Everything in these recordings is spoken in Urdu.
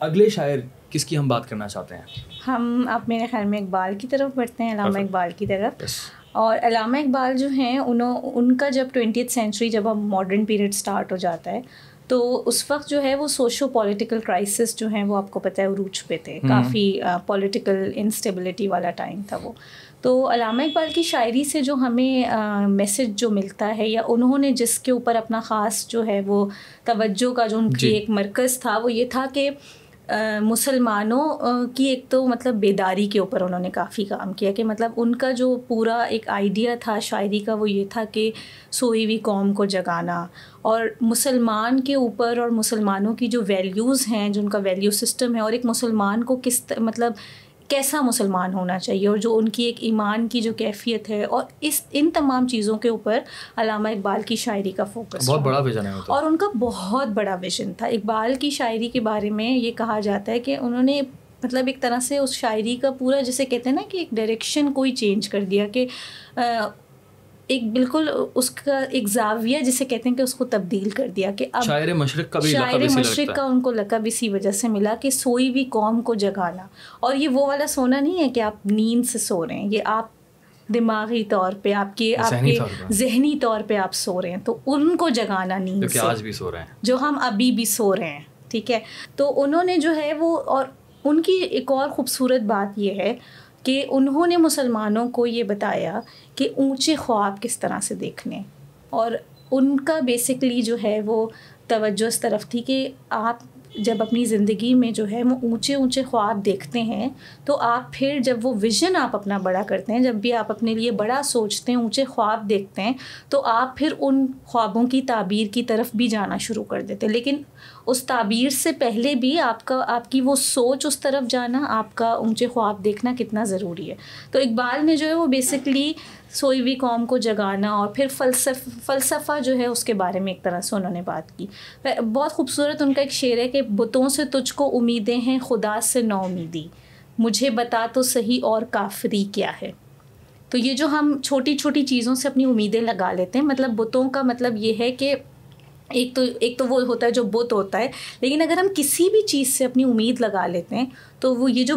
اگلے شاعر کس کی ہم بات کرنا چاہتے ہیں؟ ہم اب میرے خیال میں اقبال کی طرف بڑھتے ہیں، علامہ اقبال کی طرف. اور علامہ اقبال جو ہیں ان کا جب 20th سینچری جب اب ماڈرن پیریڈ سٹارٹ ہو جاتا ہے تو اس وقت جو ہے وہ سوشو پولیٹیکل کرائسس جو ہیں وہ آپ کو پتہ ہے عروج پہ تھے، کافی پولیٹیکل انسٹیبلٹی والا ٹائم تھا وہ. تو علامہ اقبال کی شاعری سے جو ہمیں میسج جو ملتا ہے یا انہوں نے جس کے اوپر اپنا خاص جو ہے وہ توجہ کا جو ان کی ایک مرکز تھا وہ یہ تھا کہ مسلمانوں کی ایک تو مطلب بیداری کے اوپر انہوں نے کافی کام کیا، کہ مطلب ان کا جو پورا ایک آئیڈیا تھا شاعری کا وہ یہ تھا کہ سوئی ہوئی قوم کو جگانا، اور مسلمان کے اوپر اور مسلمانوں کی جو ویلیوز ہیں، جو ان کا ویلیو سسٹم ہے، اور ایک مسلمان کو مطلب کیسا مسلمان ہونا چاہیے، اور جو ان کی ایک ایمان کی جو کیفیت ہے، اور ان تمام چیزوں کے اوپر علامہ اقبال کی شاعری کا فوکس بہت بڑا ویژن ہے اور ان کا بہت بڑا ویژن تھا. اقبال کی شاعری کے بارے میں یہ کہا جاتا ہے کہ انہوں نے مطلب ایک طرح سے اس شاعری کا پورا جسے کہتے ہیں نا کہ ایک ڈائریکشن کوئی چینج کر دیا، کہ ایک بالکل اس کا ایک زاویہ جسے کہتے ہیں کہ اس کو تبدیل کر دیا، کہ اب شاعر مشرق کا ان کو لقب اسی وجہ سے ملا کہ سوئی ہوئی قوم کو جگانا. اور یہ وہ والا سونا نہیں ہے کہ آپ نیند سے سو رہے ہیں، یہ آپ دماغی طور پہ آپ کے ذہنی طور پہ آپ سو رہے ہیں، تو ان کو جگانا نیند سے، آج بھی سو رہے ہیں، جو ہم ابھی بھی سو رہے ہیں. ٹھیک ہے، تو انہوں نے جو ہے وہ، اور ان کی ایک اور خوبصورت بات یہ ہے کہ انہوں نے مسلمانوں کو یہ بتایا کہ اونچے خواب کس طرح سے دیکھنے، اور ان کا بیسکلی جو ہے وہ توجہ اس طرف تھی کہ آپ جب اپنی زندگی میں جو ہے وہ اونچے اونچے خواب دیکھتے ہیں تو آپ پھر جب وہ ویژن آپ اپنا بڑا کرتے ہیں، جب بھی آپ اپنے لیے بڑا سوچتے ہیں، اونچے خواب دیکھتے ہیں، تو آپ پھر ان خوابوں کی تعبیر کی طرف بھی جانا شروع کر دیتے. لیکن اس تعبیر سے پہلے بھی آپ کی وہ سوچ اس طرف جانا، آپ کا اونچے خواب دیکھنا کتنا ضروری ہے. تو اقبال نے جو ہے وہ بیسکلی سوئی ہوئی قوم کو جگانا، اور پھر فلسفہ جو ہے اس کے بارے میں ایک طرح سے انہوں نے بات کی. بہت خوبصورت ان کا ایک شعر ہے کہ بتوں سے تجھ کو امیدیں ہیں، خدا سے نو امیدی، مجھے بتا تو صحیح اور کافری کیا ہے. تو یہ جو ہم چھوٹی چھوٹی چیزوں سے اپنی امیدیں لگا لیتے ہیں، مطلب بتوں کا مطلب یہ ہے کہ ایک تو وہ ہوتا ہے جو بت ہوتا ہے، لیکن اگر ہم کسی بھی چیز سے اپنی امید لگا لیتے ہیں تو وہ یہ جو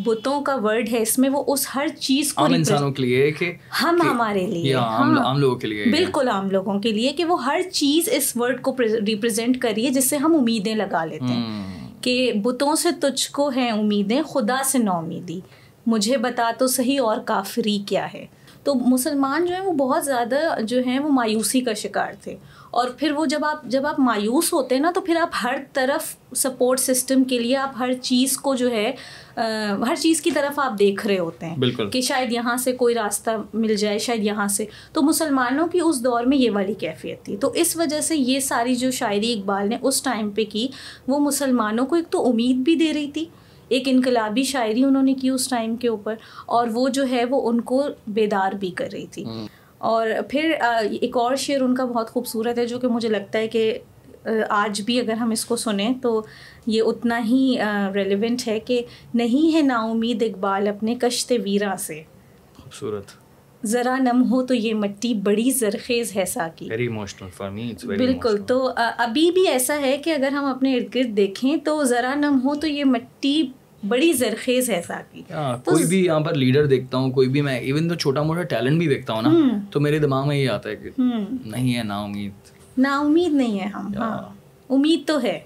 بتوں کا ورڈ ہے، اس میں وہ اس ہر چیز کو عام انسانوں کے لیے کہ ہمارے لیے، عام لوگوں کے لیے، بالکل عام لوگوں کے لیے، کہ وہ ہر چیز اس ورڈ کو ریپرزینٹ کر رہی ہے جس سے ہم امیدیں لگا لیتے ہیں، کہ بتوں سے تجھ کو ہیں امیدیں، خدا سے نو امیدی، مجھے بتا تو صحیح اور کافری کیا ہے. تو مسلمان جو ہیں وہ بہت زیادہ جو ہیں وہ مایوسی کا شکار تھے، اور پھر وہ جب آپ مایوس ہوتے ہیں نا تو پھر آپ ہر طرف سپورٹ سسٹم کے لیے آپ ہر چیز کو جو ہے ہر چیز کی طرف آپ دیکھ رہے ہوتے ہیں کہ شاید یہاں سے کوئی راستہ مل جائے، شاید یہاں سے. تو مسلمانوں کی اس دور میں یہ والی کیفیت تھی. تو اس وجہ سے یہ ساری جو شاعری اقبال نے اس ٹائم پہ کی وہ مسلمانوں کو ایک تو امید بھی دے رہی تھی، ایک انقلابی شاعری انہوں نے کی اس ٹائم کے اوپر، اور وہ جو ہے وہ ان کو بیدار بھی کر رہی تھی. اور پھر ایک اور شعر ان کا بہت خوبصورت ہے جو کہ مجھے لگتا ہے کہ آج بھی اگر ہم اس کو سنیں تو یہ اتنا ہی ریلیونٹ ہے، کہ نہیں ہے نا امید اقبال اپنے کشت ویراں سے، خوبصورت ذرا نم ہو تو یہ مٹی بڑی زرخیز ہے ساکی. ویری ایموشنل فار می، بالکل. تو ابھی بھی ایسا ہے کہ اگر ہم اپنے ارد گرد دیکھیں تو ذرا نم ہو تو یہ مٹی بڑی زرخیز ہے ساکی. کوئی بھی یہاں پر لیڈر دیکھتا ہوں، کوئی بھی، میں ایون تو چھوٹا موٹا ٹیلنٹ بھی دیکھتا ہوں نا، تو میرے دماغ میں یہ آتا ہے کہ نہیں ہے نا امید نہیں ہے ہم. ہاں امید تو ہے،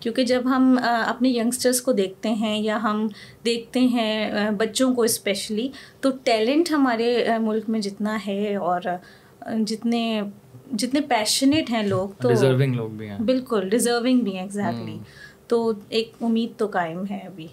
کیونکہ جب ہم اپنے ینگسٹرس کو دیکھتے ہیں یا ہم دیکھتے ہیں بچوں کو اسپیشلی، تو ٹیلنٹ ہمارے ملک میں جتنا ہے اور جتنے پیشنیٹ ہیں لوگ، تو ڈیزرونگ لوگ بھی ہیں، بالکل ڈیزرونگ بھی ہیں، ایگزیکٹلی. تو ایک امید تو قائم ہے ابھی.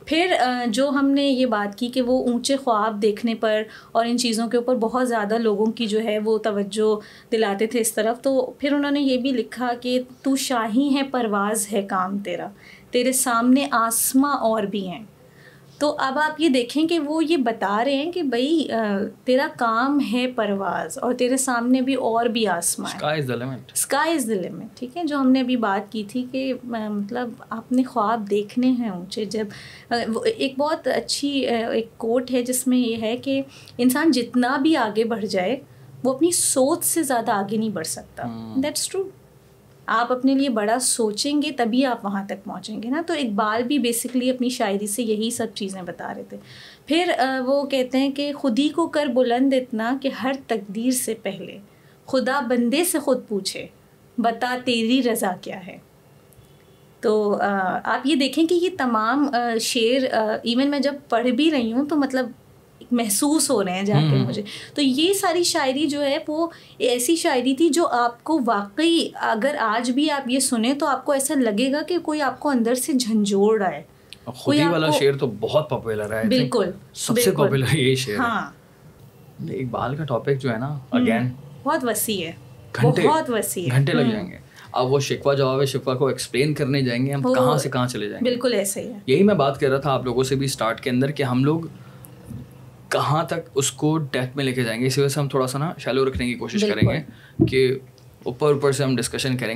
پھر جو ہم نے یہ بات کی کہ وہ اونچے خواب دیکھنے پر اور ان چیزوں کے اوپر بہت زیادہ لوگوں کی جو ہے وہ توجہ دلاتے تھے اس طرف، تو پھر انہوں نے یہ بھی لکھا کہ تو شاہی ہے پرواز ہے کام تیرا، تیرے سامنے آسماں اور بھی ہیں. تو اب آپ یہ دیکھیں کہ وہ یہ بتا رہے ہیں کہ بھائی تیرا کام ہے پرواز اور تیرے سامنے بھی اور بھی آسمان، اسکائی از دی لمٹ. ٹھیک ہے، جو ہم نے ابھی بات کی تھی کہ مطلب آپ نے خواب دیکھنے ہیں اونچے. جب ایک بہت اچھی ایک کوٹ ہے جس میں یہ ہے کہ انسان جتنا بھی آگے بڑھ جائے وہ اپنی سوچ سے زیادہ آگے نہیں بڑھ سکتا. That's true. آپ اپنے لیے بڑا سوچیں گے تبھی آپ وہاں تک پہنچیں گے نا. تو اقبال بھی بیسکلی اپنی شاعری سے یہی سب چیزیں بتا رہے تھے. پھر وہ کہتے ہیں کہ خودی کو کر بلند اتنا کہ ہر تقدیر سے پہلے خدا بندے سے خود پوچھے بتا تیری رضا کیا ہے. تو آپ یہ دیکھیں کہ یہ تمام شعر ایون میں جب پڑھ بھی رہی ہوں تو مطلب محسوس ہو رہے ہیں جا کے مجھے. تو یہ ساری شاعری جو ہے وہ ایسی شاعری تھی جو آپ کو واقعی اگر آج بھی آپ یہ سنیں تو آپ کو ایسا لگے گا کہ کوئی آپ کو اندر سے جھنجھوڑ رہا ہے. خودی والا شعر تو بہت پاپولر ہے, بالکل سب سے پاپولر یہ شعر. ہاں اقبال کا ٹاپک جو ہے نا اگین بہت وسیع ہے, بہت وسیع ہے, گھنٹے لگ جائیں گے. اب وہ شکوہ جواب شکوہ کو ایکسپلین کرنے جائیں گے ہم کہاں سے کہاں چلے جائیں گے. بالکل ایسے ہی ہے. یہی میں بات کر رہا تھا آپ لوگوں سے بھی اسٹارٹ کے اندر کہ ہم لوگ کہاں تک اس کو ڈیپتھ میں لے کے جائیں گے. اسی وجہ سے ہم تھوڑا سا نا شیلو رکھنے کی کوشش کریں گے کہ اوپر سے ہم ڈسکشن کریں گے.